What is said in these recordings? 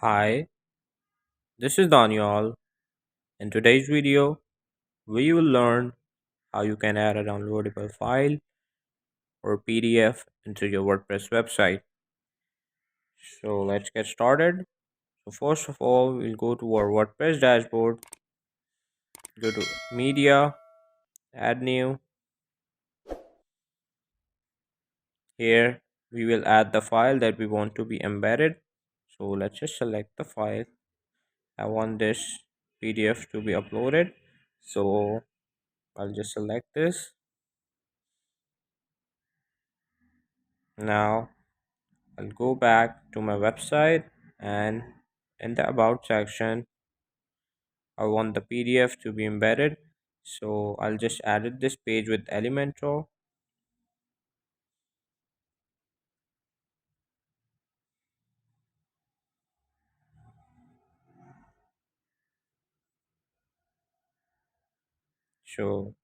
Hi, this is Daniel. In today's video, we will learn how you can add a downloadable file or PDF into your WordPress website. So let's get started. So first of all, we'll go to our WordPress dashboard, go to Media, Add New. Here we will add the file that we want to be embedded. So let's just select the file. I want this PDF to be uploaded. So I'll just select this. Now I'll go back to my website, and in the about section I want the PDF to be embedded, so I'll just edit this page with Elementor. So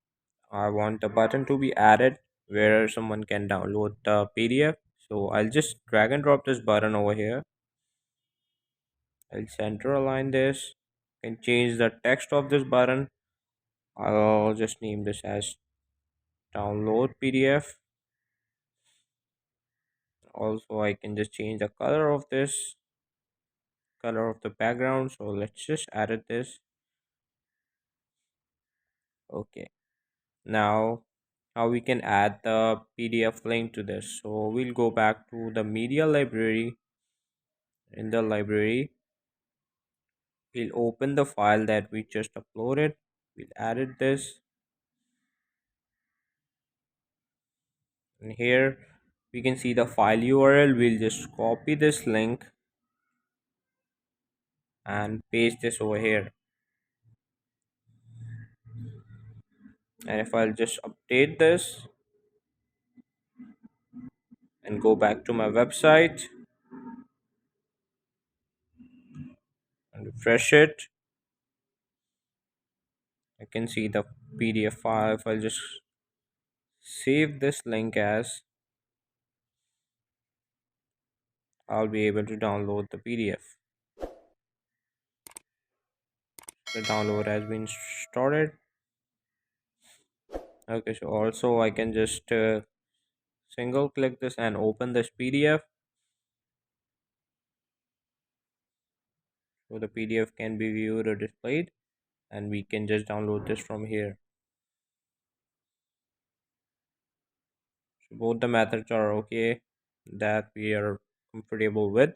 I want the button to be added where someone can download the PDF, so I'll just drag and drop this button over here. I'll center align this and change the text of this button. I'll just name this as download PDF. Also, I can just change the color of this, color of the background. So let's just edit this. Okay, now how we can add the PDF link to this. So we'll go back to the media library. In the library, we'll open the file that we just uploaded. We'll edit this, and here we can see the file URL. We'll just copy this link and paste this over here. And if I'll just update this and go back to my website and refresh it, I can see the PDF file. If I'll just save this link as, I'll be able to download the PDF. The download has been started. Okay, so also I can just single click this and open this PDF. So the PDF can be viewed or displayed, and we can just download this from here. So both the methods are okay that we are comfortable with.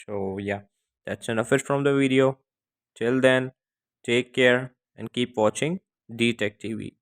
So yeah, that's enough it from the video. Till then, take care and keep watching DTech TV.